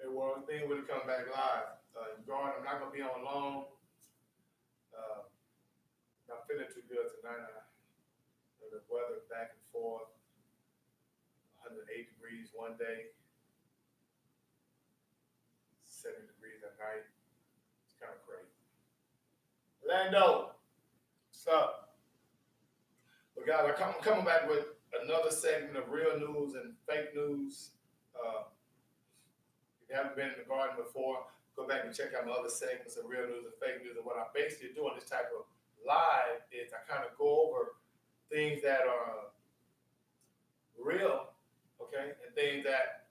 Well, the thing would come back live. Guard, I'm not gonna be on long. Uh, Not feeling too good tonight. The weather back and forth, 108 degrees one day, 70 degrees at night. It's kind of crazy. Lando, what's up? But guys, I'm coming back with another segment of real news and fake news. Uh, if you haven't been in the garden before, go back and check out my other segments of real news and fake news. And what I basically do on this type of live is I kind of go over things that are real, okay, and things that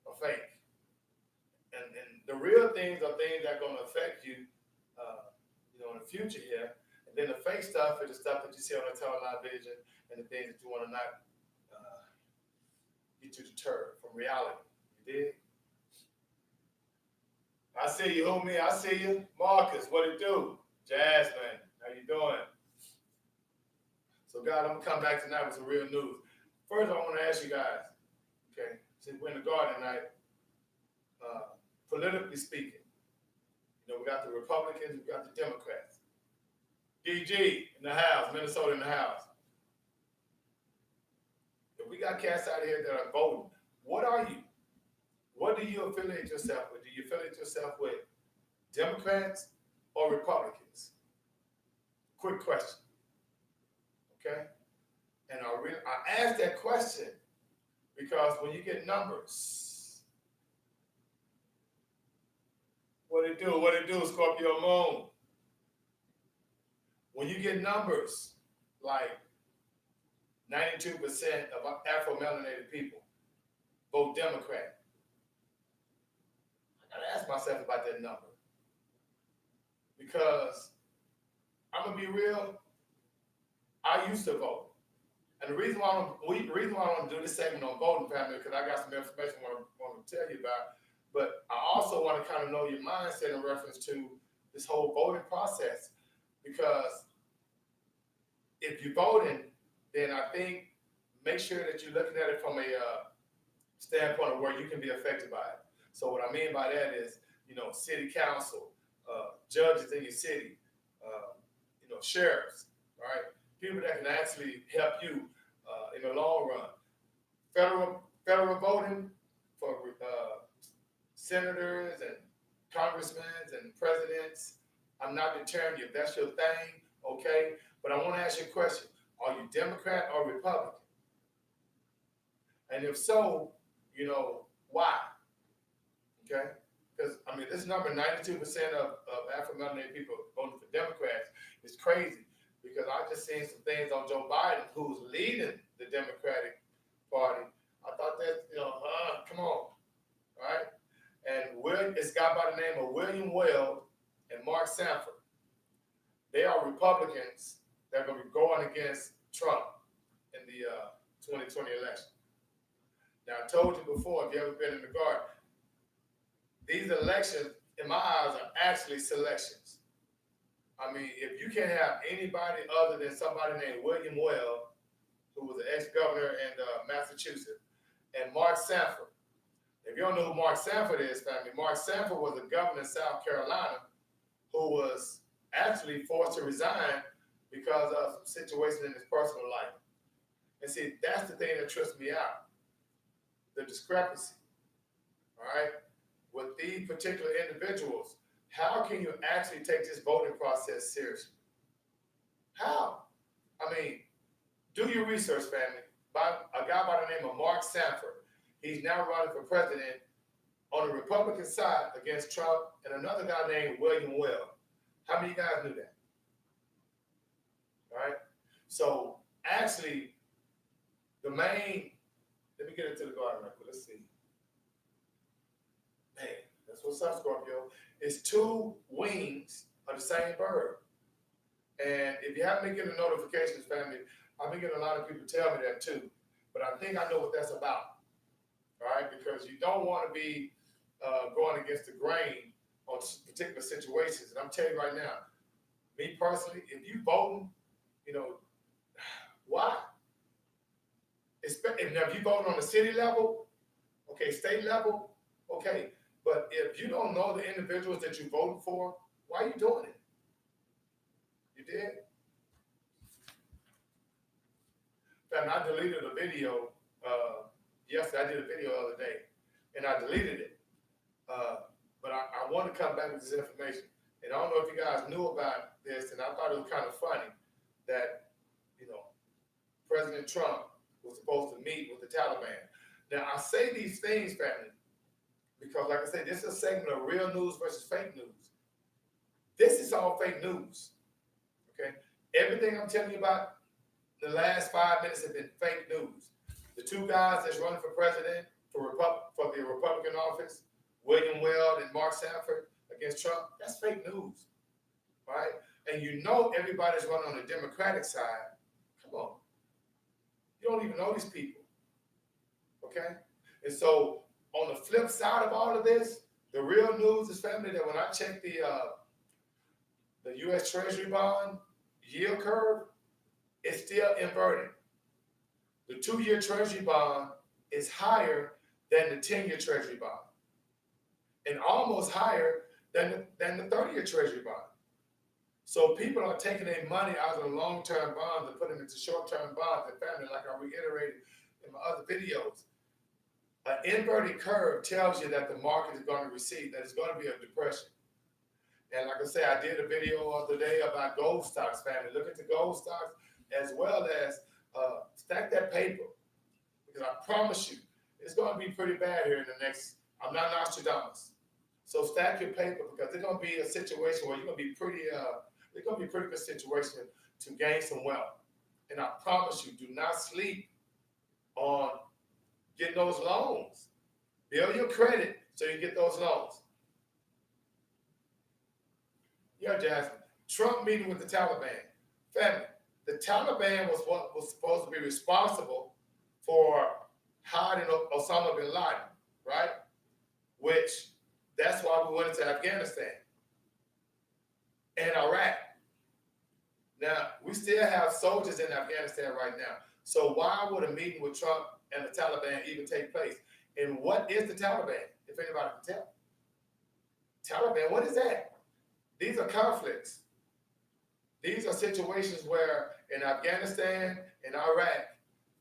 are fake. And the real things are things that are going to affect you, in the future here. And then the fake stuff is the stuff that you see on the television and the things that you want to not uh, get you deterred from reality. You did? I see you, homie. I see you. Marcus, what it do? Jasmine, how you doing? So, God, I'm going to come back tonight with some real news. First, I want to ask you guys, okay, since we're in the garden tonight, politically speaking, we got the Republicans, we got the Democrats. DG in the house, Minnesota in the house. If we got cats out here that are voting, what are you? What do you affiliate yourself with? Do you affiliate yourself with Democrats or Republicans? Quick question, okay? And I asked that question because when you get numbers, what it do, Scorpio Moon? When you get numbers like 92% of Afro-melanated people vote Democrat, I gotta ask myself about that number. Because I'm gonna be real, I used to vote. And the reason why I want to do this segment on voting, family, because I got some information I want to tell you about. But I also want to kind of know your mindset in reference to this whole voting process. Because if you're voting, then I think make sure that you're looking at it from a standpoint of where you can be affected by it. So what I mean by that is, city council, judges in your city, sheriffs, right? People that can actually help you in the long run. Federal voting for senators and congressmen and presidents. I'm not deterring you if that's your thing, okay? But I want to ask you a question. Are you Democrat or Republican? And if so, why? Okay? Because, this number, 92% of Afro-Melanated people voting for Democrats is crazy. Because I just seen some things on Joe Biden, who's leading the Democratic Party. I thought that, come on, all right? And it's a guy by the name of William Weld and Mark Sanford. They are Republicans that are going to be going against Trump in the 2020 election. Now, I told you before, if you ever been in the garden, these elections, in my eyes, are actually selections. If you can't have anybody other than somebody named William Weld, who was an ex-governor in Massachusetts, and Mark Sanford. If you don't know who Mark Sanford is, family, Mark Sanford was a governor in South Carolina who was actually forced to resign because of some situation in his personal life. And see, that's the thing that trips me out, the discrepancy, all right, with these particular individuals. How can you actually take this voting process seriously? How? Do your research, family. By a guy by the name of Mark Sanford. He's now running for president on the Republican side against Trump and another guy named William Weld. How many of you guys knew that? All right? So, actually, let me get into the garden right quick. Let's see. Man, that's what's up, Scorpio. It's two wings of the same bird. And if you haven't been getting notifications, family, I've been getting a lot of people tell me that too. But I think I know what that's about. All right? Because you don't want to be going against the grain on particular situations. And I'm telling you right now, me personally, if you voting, why? Now, if you vote on the city level, okay, state level, okay, But if you don't know the individuals that you voted for, why are you doing it? You did? And I deleted a video yesterday. I did a video the other day, and I deleted it. But I want to come back with this information. And I don't know if you guys knew about this, and I thought it was kind of funny that, you know, President Trump was supposed to meet with the Taliban. Now, I say these things, family, because like I said, this is a segment of real news versus fake news. This is all fake news, okay? Everything I'm telling you about the last 5 minutes have been fake news. The two guys that's running for president for the Republican office, William Weld and Mark Sanford against Trump, that's fake news, right? And you know everybody's running on the Democratic side. Come on. You don't even know these people, okay? And so on the flip side of all of this, the real news is, family, that when I check the U.S. Treasury bond yield curve, it's still inverted. The 2-year Treasury bond is higher than the 10-year Treasury bond, and almost higher than the 30-year Treasury bond. So people are taking their money out of the long-term bonds and putting them into short-term bonds. And family, like I reiterated in my other videos, an inverted curve tells you that the market is going to recede, that it's going to be a depression. And like I say, I did a video the other day about gold stocks, family. Look at the gold stocks as well as stack that paper. Because I promise you, it's going to be pretty bad here in the next, I'm not Nostradamus. So stack your paper, because it's going to be a situation where you're going to be pretty, it's going to be a pretty good situation to gain some wealth. And I promise you, do not sleep on getting those loans. Build your credit so you get those loans. Yeah, Jasmine. Trump meeting with the Taliban. Family, the Taliban was what was supposed to be responsible for hiding Osama bin Laden, right? Which, that's why we went into Afghanistan and Iraq. Now, we still have soldiers in Afghanistan right now. So why would a meeting with Trump and the Taliban even take place? And what is the Taliban, if anybody can tell? Taliban, what is that? These are conflicts. These are situations where in Afghanistan and Iraq,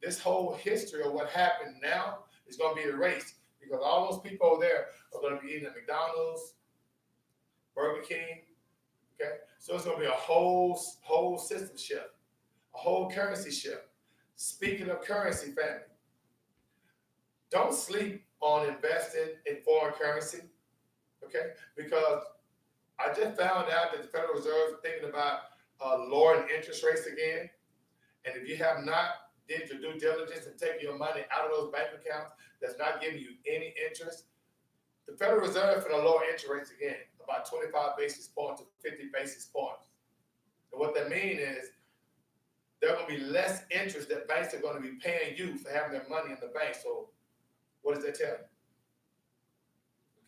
this whole history of what happened now is going to be erased, because all those people over there are going to be eating at McDonald's, Burger King, okay? So it's going to be a whole system shift, a whole currency shift. Speaking of currency, family, don't sleep on investing in foreign currency, okay? Because I just found out that the Federal Reserve is thinking about lowering interest rates again. And if you have not did your due diligence and taken your money out of those bank accounts that's not giving you any interest, the Federal Reserve is going to lower interest rates again, about 25 basis points to 50 basis points. And what that means is there's going to be less interest that banks are going to be paying you for having their money in the bank. So what does that tell you?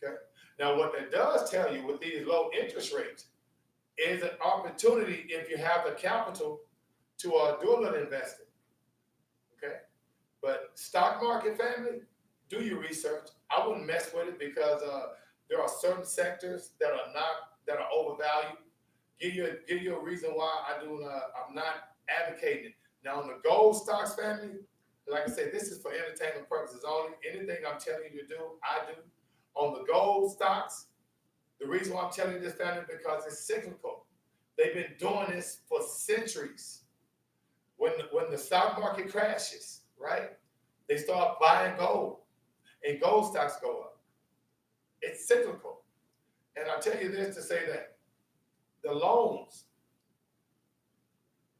Okay. Now, what that does tell you with these low interest rates is an opportunity, if you have the capital, to do a little investing. Okay. But stock market, family, do your research. I wouldn't mess with it, because there are certain sectors that are overvalued. Give you a reason why I'm not advocating it. Now, on the gold stocks, family, like I said, this is for entertainment purposes only. Anything I'm telling you to do, I do. On the gold stocks, the reason why I'm telling you this, family, because it's cyclical. They've been doing this for centuries. When the stock market crashes, right, they start buying gold, and gold stocks go up. It's cyclical. And I'll tell you this to say that the loans,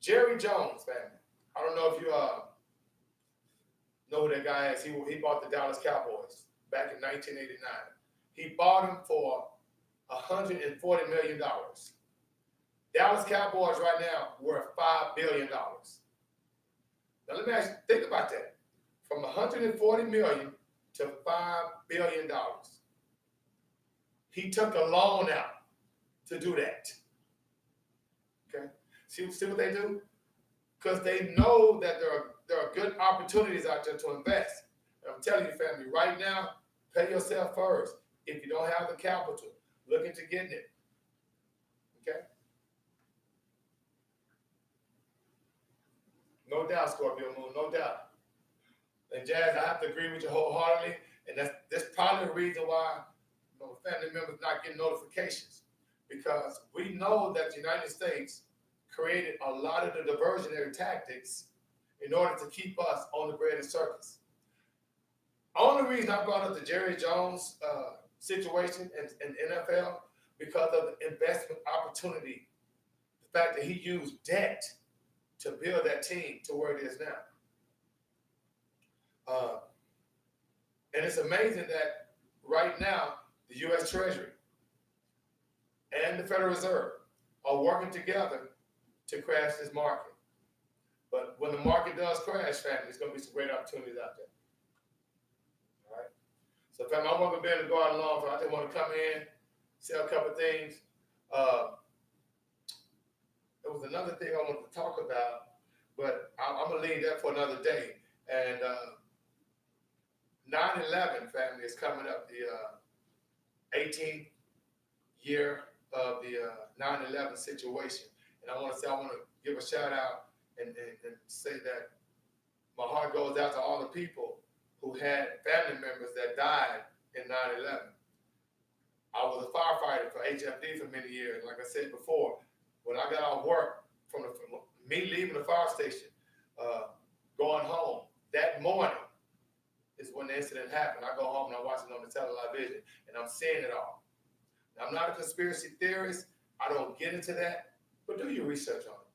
Jerry Jones, family, I don't know if you know who that guy is. He bought the Dallas Cowboys back in 1989. He bought them for $140 million. Dallas Cowboys right now worth $5 billion. Now let me ask you, think about that. From $140 million to $5 billion. He took a loan out to do that. Okay? See what they do? Because they know that there are good opportunities out there to invest. And I'm telling you, family, right now, pay yourself first. if you don't have the capital, look into getting it. Okay? No doubt, Scorpio Moon, no doubt. And Jazz, I have to agree with you wholeheartedly, and that's probably the reason why family members not getting notifications, because we know that the United States created a lot of the diversionary tactics in order to keep us on the bread and circus. Only reason I brought up the Jerry Jones situation in NFL because of the investment opportunity, the fact that he used debt to build that team to where it is now. And it's amazing that right now the U.S. Treasury and the Federal Reserve are working together to crash this market. But when the market does crash, family, there's going to be some great opportunities out there. All right. So, family, I'm going to be able to go out long. I just want to come in, say a couple of things. There was another thing I wanted to talk about, but I'm going to leave that for another day. And 9/11, family, is coming up, the 18th year of the 9/11 situation. And I want to give a shout out and say that my heart goes out to all the people who had family members that died in 9/11. I was a firefighter for HFD for many years. Like I said before, when I got off work from me leaving the fire station, going home, that morning is when the incident happened. I go home and I watch it on the television and I'm seeing it all. Now, I'm not a conspiracy theorist. I don't get into that, but do your research on it.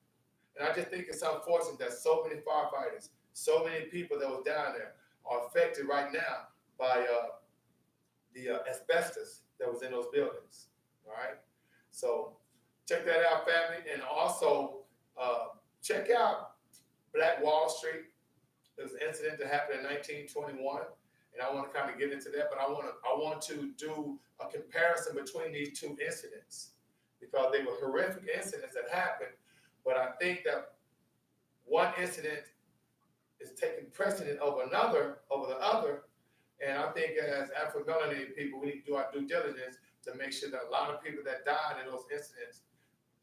And I just think it's unfortunate that so many firefighters, so many people that was down there are affected right now by the asbestos that was in those buildings. All right. So check that out, family. And also check out Black Wall Street. There was an incident that happened in 1921. And I want to kind of get into that, but I want to do a comparison between these two incidents because they were horrific incidents that happened. But I think that one incident is taking precedent over the other. And I think as Afro-melanated people, we need to do our due diligence to make sure that a lot of people that died in those incidents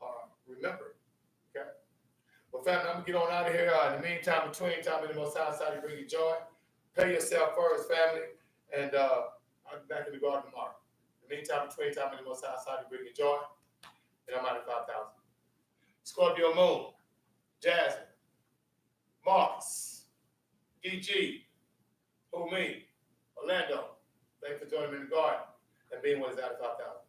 are remembered. Okay. Well, family, I'm gonna get on out of here. In the meantime, between time in the Most High side, bring you joy. Pay yourself first, family, and I'll be back in the garden tomorrow. In the meantime, between time in the Most High side, bring you joy. And I'm out at 5,000. Scorpio Moon, Jasmine, Marcus, DG, who me, Orlando. Thanks for joining me in the garden and being with us out of 5,000.